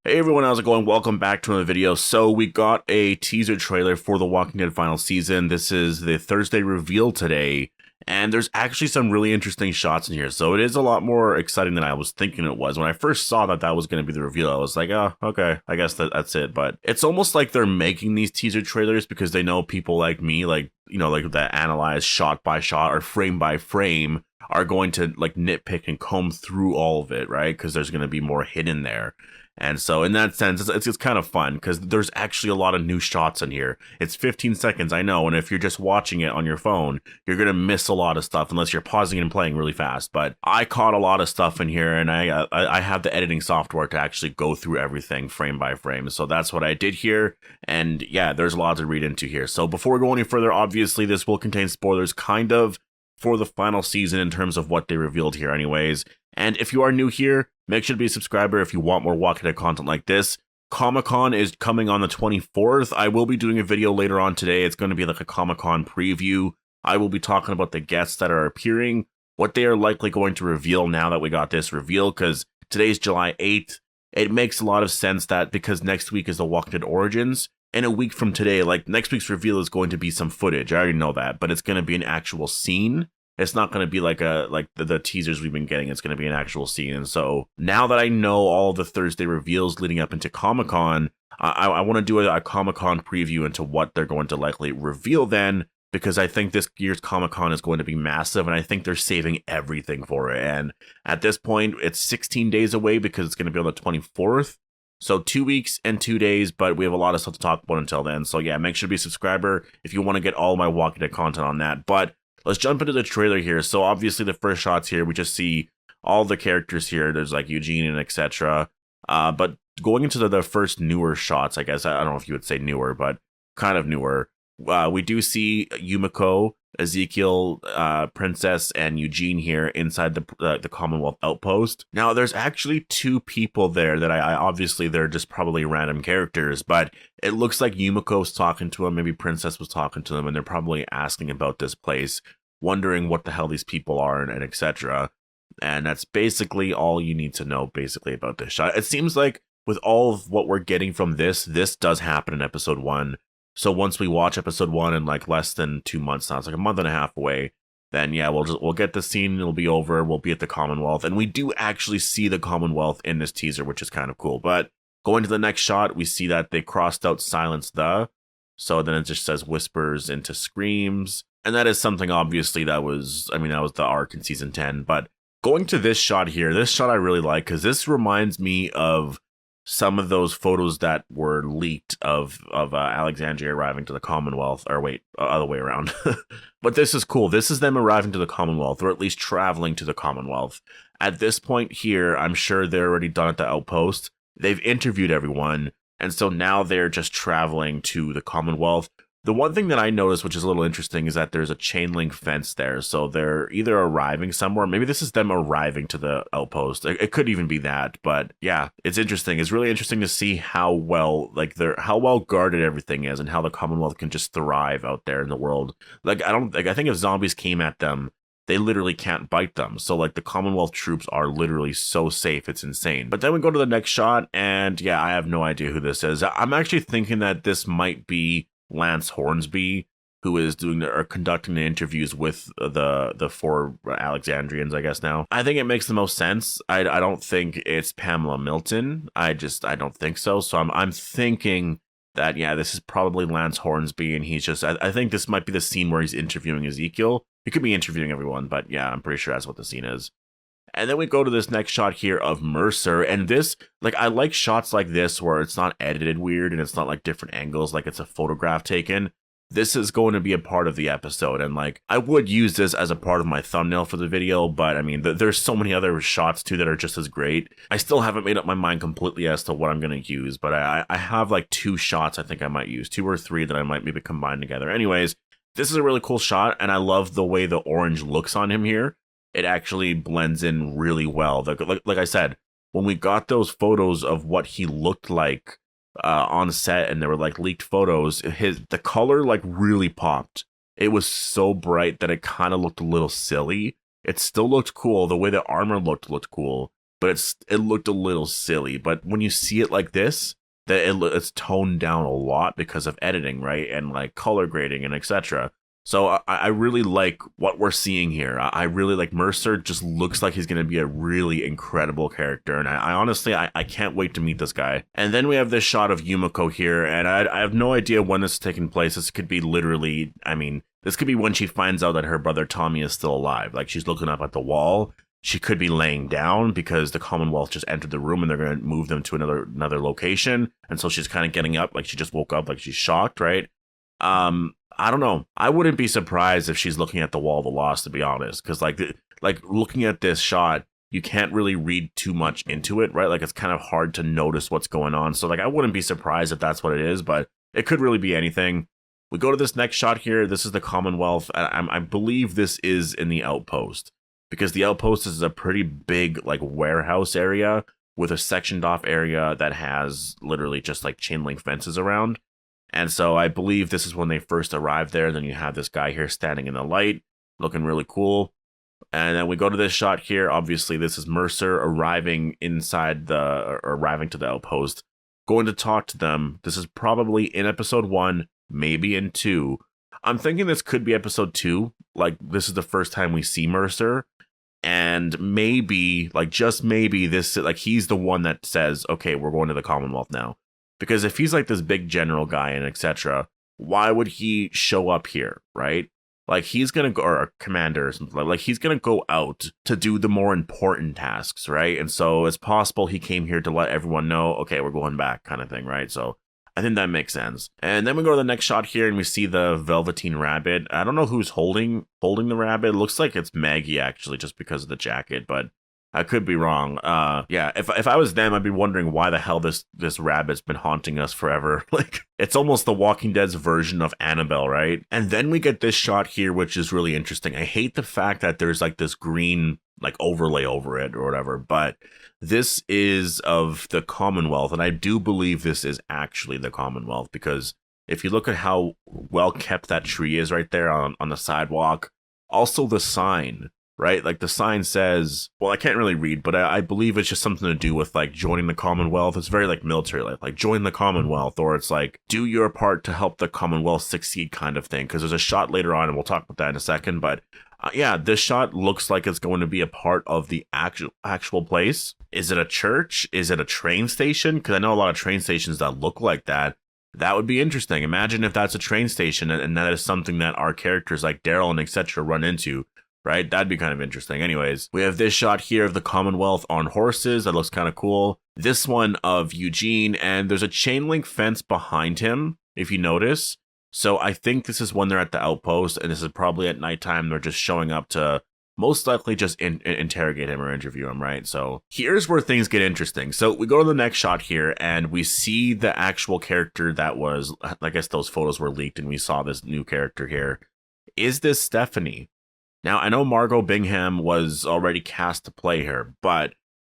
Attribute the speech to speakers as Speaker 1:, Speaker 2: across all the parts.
Speaker 1: Hey everyone, how's it going? Welcome back to another video. So we got a teaser trailer for The Walking Dead final season. This is the Thursday reveal today, and there's actually some really interesting shots in here. So it is a lot more exciting than I was thinking it was. When I first saw that was going to be the reveal, I was like, oh, okay, I guess that's it. But it's almost like they're making these teaser trailers because they know people like me, like that analyze shot by shot or frame by frame, are going to like nitpick and comb through all of it, right? Because there's going to be more hidden there. And so in that sense, it's kind of fun because there's actually a lot of new shots in here. It's 15 seconds, I know, and if you're just watching it on your phone, you're going to miss a lot of stuff unless you're pausing and playing really fast. But I caught a lot of stuff in here, and I have the editing software to actually go through everything frame by frame. So that's what I did here, and yeah, there's a lot to read into here. So before we go any further, obviously this will contain spoilers, kind of, for the final season in terms of what they revealed here anyways. And if you are new here, make sure to be a subscriber if you want more Walking Dead content like this. Comic-Con is coming on the 24th. I will be doing a video later on today. It's going to be like a Comic-Con preview. I will be talking about the guests that are appearing, what they are likely going to reveal now that we got this reveal, because today's July 8th. It makes a lot of sense that because next week is the Walking Dead Origins, and a week from today, like next week's reveal is going to be some footage. I already know that, but it's going to be an actual scene. It's not going to be like the teasers we've been getting. It's going to be an actual scene. And so now that I know all the Thursday reveals leading up into Comic-Con, I want to do a Comic-Con preview into what they're going to likely reveal then, because I think this year's Comic-Con is going to be massive, and I think they're saving everything for it. And at this point, it's 16 days away because it's going to be on the 24th. So 2 weeks and 2 days, but we have a lot of stuff to talk about until then. So yeah, make sure to be a subscriber if you want to get all my Walking Dead content on that. But let's jump into the trailer here. So obviously the first shots here, we just see all the characters here. There's like Eugene and etc. But going into the first newer shots, I guess, I don't know if you would say newer, but kind of newer. We do see Yumiko, Ezekiel, Princess, and Eugene here inside the Commonwealth outpost. Now, there's actually two people there that I obviously they're just probably random characters, but it looks like Yumiko's talking to them, maybe Princess was talking to them, and they're probably asking about this place, wondering what the hell these people are and etc. And that's basically all you need to know basically about this shot. It seems like with all of what we're getting from this does happen in episode 1. So once we watch episode 1 in like less than 2 months now, it's like a month and a half away, then yeah, we'll get the scene, it'll be over, we'll be at the Commonwealth, and we do actually see the Commonwealth in this teaser, which is kind of cool. But going to the next shot, we see that they crossed out silence the, so then it just says whispers into screams, and that is something obviously that was the arc in season 10. But going to this shot here, this shot I really like, because this reminds me of some of those photos that were leaked of Alexandria arriving to the Commonwealth, or wait, other way around. But this is cool. This is them arriving to the Commonwealth, or at least traveling to the Commonwealth. At this point here, I'm sure they're already done at the outpost. They've interviewed everyone, and so now they're just traveling to the Commonwealth. The one thing that I noticed, which is a little interesting, is that there's a chain link fence there. So they're either arriving somewhere. Maybe this is them arriving to the outpost. It could even be that. But yeah, it's interesting. It's really interesting to see how well guarded everything is and how the Commonwealth can just thrive out there in the world. I think if zombies came at them, they literally can't bite them. So like the Commonwealth troops are literally so safe. It's insane. But then we go to the next shot, and yeah, I have no idea who this is. I'm actually thinking that this might be Lance Hornsby, who is conducting the interviews with the four Alexandrians, I guess now. I think it makes the most sense. I don't think it's Pamela Milton. I don't think so. So I'm thinking that, yeah, this is probably Lance Hornsby, and he's just, I think this might be the scene where he's interviewing Ezekiel. He could be interviewing everyone, but yeah, I'm pretty sure that's what the scene is. And then we go to this next shot here of Mercer, and this, like, I like shots like this where it's not edited weird and it's not like different angles, like it's a photograph taken. This is going to be a part of the episode, and like, I would use this as a part of my thumbnail for the video, but I mean, there's so many other shots too that are just as great. I still haven't made up my mind completely as to what I'm going to use, but I have like 2 shots I think I might use, 2 or 3 that I might maybe combine together. Anyways, this is a really cool shot, and I love the way the orange looks on him here. It actually blends in really well. Like I said, when we got those photos of what he looked like on set, and they were like leaked photos, the color like really popped. It was so bright that it kind of looked a little silly. It still looked cool. The way the armor looked cool. but it looked a little silly. But when you see it like this, that it's toned down a lot because of editing, right? And like color grading and etc. So I really like what we're seeing here. I really like Mercer. Just looks like he's going to be a really incredible character. And I honestly, I can't wait to meet this guy. And then we have this shot of Yumiko here. And I have no idea when this is taking place. This could be literally, I mean, this could be when she finds out that her brother Tommy is still alive. Like she's looking up at the wall. She could be laying down because the Commonwealth just entered the room and they're going to move them to another location. And so she's kind of getting up like she just woke up, like she's shocked, right? I don't know. I wouldn't be surprised if she's looking at the wall of the lost, to be honest, because like looking at this shot, you can't really read too much into it, right? Like it's kind of hard to notice what's going on. So like I wouldn't be surprised if that's what it is, but it could really be anything. We go to this next shot here. This is the Commonwealth. I believe this is in the outpost because the outpost is a pretty big like warehouse area with a sectioned off area that has literally just like chain link fences around. And so I believe this is when they first arrived there. Then you have this guy here standing in the light, looking really cool. And then we go to this shot here. Obviously, this is Mercer arriving arriving to the outpost, going to talk to them. This is probably in episode 1, maybe in 2. I'm thinking this could be episode 2. Like, this is the first time we see Mercer. And maybe, like, just maybe this, like, he's the one that says, okay, we're going to the Commonwealth now. Because if he's like this big general guy and etc., why would he show up here, right? Like he's gonna go, or a commander or something like he's gonna go out to do the more important tasks, right? And so it's possible he came here to let everyone know, okay, we're going back, kind of thing, right? So I think that makes sense. And then we go to the next shot here, and we see the Velveteen Rabbit. I don't know who's holding the rabbit. It looks like it's Maggie actually, just because of the jacket, but I could be wrong. Yeah, if I was them, I'd be wondering why the hell this rabbit's been haunting us forever. Like, it's almost the Walking Dead's version of Annabelle, right? And then we get this shot here, which is really interesting. I hate the fact that there's like this green like overlay over it or whatever, but this is of the Commonwealth, and I do believe this is actually the Commonwealth because if you look at how well kept that tree is right there on the sidewalk, also the sign. Right? Like the sign says, well, I can't really read, but I believe it's just something to do with like joining the Commonwealth. It's very like military, like join the Commonwealth, or it's like do your part to help the Commonwealth succeed kind of thing. Because there's a shot later on, and we'll talk about that in a second. But yeah, this shot looks like it's going to be a part of the actual place. Is it a church? Is it a train station? Because I know a lot of train stations that look like that. That would be interesting. Imagine if that's a train station and that is something that our characters like Daryl and etc. run into. Right? That'd be kind of interesting. Anyways, we have this shot here of the Commonwealth on horses. That looks kind of cool. This one of Eugene, and there's a chain link fence behind him, if you notice. So I think this is when they're at the outpost, and this is probably at nighttime. They're just showing up to most likely just interrogate him or interview him, right? So here's where things get interesting. So we go to the next shot here, and we see the actual character that was, I guess those photos were leaked, and we saw this new character here. Is this Stephanie? Now, I know Margot Bingham was already cast to play her, but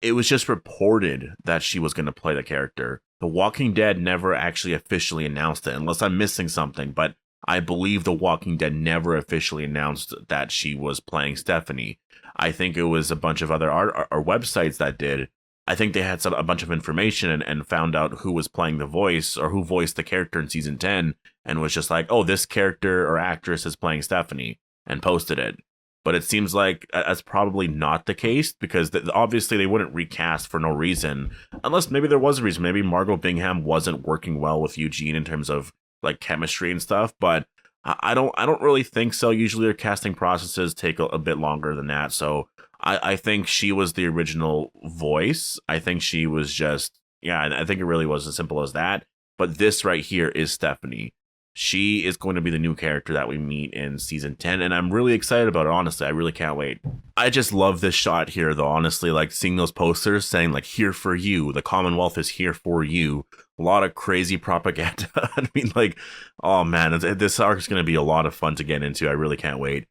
Speaker 1: it was just reported that she was going to play the character. The Walking Dead never actually officially announced it, unless I'm missing something, but I believe The Walking Dead never officially announced that she was playing Stephanie. I think it was a bunch of other websites that did. I think they had a bunch of information and found out who was playing the voice or who voiced the character in season 10 and was just like, oh, this character or actress is playing Stephanie. And posted it. But it seems like that's probably not the case because obviously they wouldn't recast for no reason unless maybe there was a reason. Maybe Margot Bingham wasn't working well with Eugene in terms of like chemistry and stuff, but I don't really think so. Usually their casting processes take a bit longer than that. So I think she was the original voice. I think she was just, yeah, I think it really was as simple as that. But this right here is Stephanie. She is going to be the new character that we meet in season 10, and I'm really excited about it, honestly. I really can't wait. I just love this shot here, though, honestly, like seeing those posters saying, like, here for you. The Commonwealth is here for you. A lot of crazy propaganda. I mean, like, oh, man, this arc is going to be a lot of fun to get into. I really can't wait.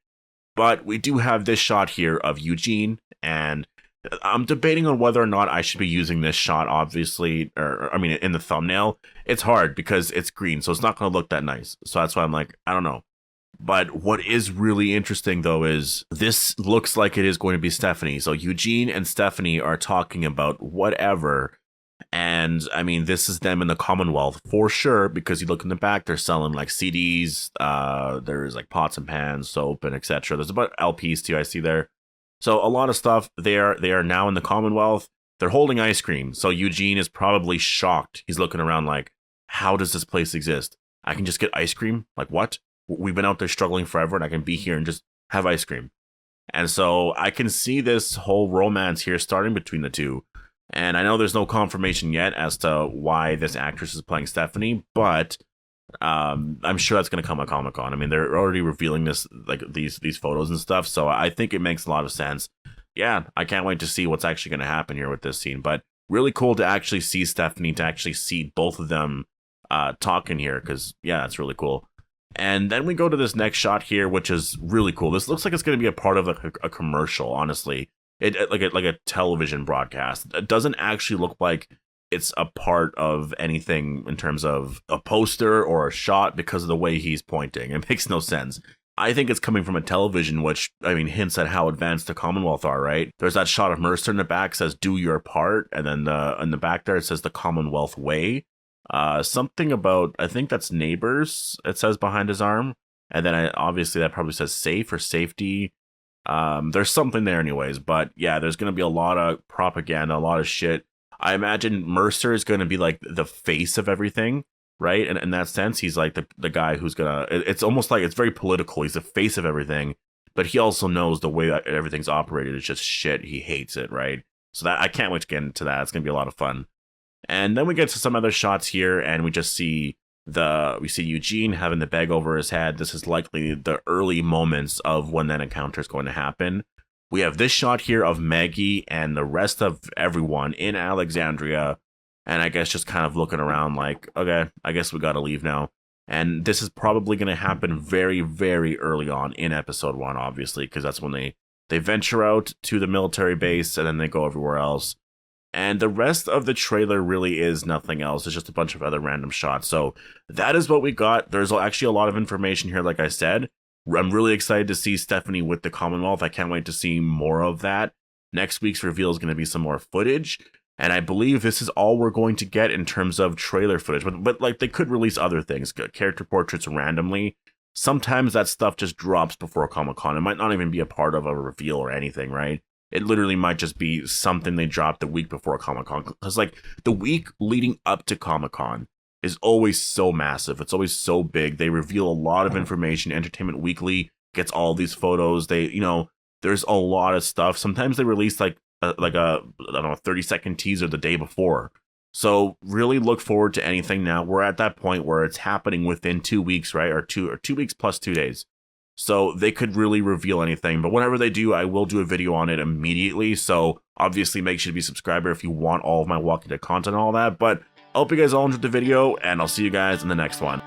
Speaker 1: But we do have this shot here of Eugene, and I'm debating on whether or not I should be using this shot, obviously, or I mean, in the thumbnail. It's hard because it's green, so it's not going to look that nice. So that's why I'm like, I don't know. But what is really interesting, though, is this looks like it is going to be Stephanie. So Eugene and Stephanie are talking about whatever. And I mean, this is them in the Commonwealth for sure, because you look in the back, they're selling like CDs. There's like pots and pans, soap, and etc. There's about LPs too, I see there. So a lot of stuff. They are now in the Commonwealth. They're holding ice cream. So Eugene is probably shocked. He's looking around like, how does this place exist? I can just get ice cream? Like what? We've been out there struggling forever and I can be here and just have ice cream. And so I can see this whole romance here starting between the two. And I know there's no confirmation yet as to why this actress is playing Stephanie, but I'm sure that's going to come at Comic-Con. I mean, they're already revealing this, like these photos and stuff. So I think it makes a lot of sense. Yeah, I can't wait to see what's actually going to happen here with this scene. But really cool to actually see Stephanie, to actually see both of them talking here, because, yeah, that's really cool. And then we go to this next shot here, which is really cool. This looks like it's going to be a part of a commercial, honestly. It like a television broadcast. It doesn't actually look like it's a part of anything in terms of a poster or a shot because of the way he's pointing. It makes no sense. I think it's coming from a television, which, I mean, hints at how advanced the Commonwealth are, right? There's that shot of Mercer in the back, says, do your part. And then in the back there, it says the Commonwealth way. Something about, I think that's neighbors, it says behind his arm. And then obviously that probably says safe or safety. There's something there anyways, but yeah, there's going to be a lot of propaganda, a lot of shit. I imagine Mercer is going to be like the face of everything, right? And in that sense, he's like the guy who's going to, it's almost like it's very political. He's the face of everything, but he also knows the way that everything's operated is just shit. He hates it, right? So that I can't wait to get into that. It's going to be a lot of fun. And then we get to some other shots here, and we just see Eugene having the bag over his head. This is likely the early moments of when that encounter is going to happen. We have this shot here of Maggie and the rest of everyone in Alexandria, and I guess just kind of looking around like, okay, I guess we gotta leave now. And this is probably going to happen very, very early on in episode 1, obviously, because that's when they venture out to the military base, and then they go everywhere else. And the rest of the trailer really is nothing else. It's just a bunch of other random shots. So that is what we got. There's actually a lot of information here, like I said. I'm really excited to see Stephanie with the Commonwealth. I can't wait to see more of that. Next week's reveal is going to be some more footage. And I believe this is all we're going to get in terms of trailer footage. But like, they could release other things, character portraits randomly. Sometimes that stuff just drops before Comic-Con. It might not even be a part of a reveal or anything, right? It literally might just be something they dropped the week before Comic-Con. Because, like, the week leading up to Comic-Con is always so massive. It's always so big. They reveal a lot of information. Entertainment Weekly gets all these photos. There's a lot of stuff. Sometimes they release, like a 30-second teaser the day before. So really look forward to anything now. We're at that point where it's happening within 2 weeks, right? Or 2 weeks plus 2 days. So they could really reveal anything, but whenever they do, I will do a video on it immediately. So obviously make sure to be a subscriber if you want all of my Walking Dead content and all that. But I hope you guys all enjoyed the video, and I'll see you guys in the next one.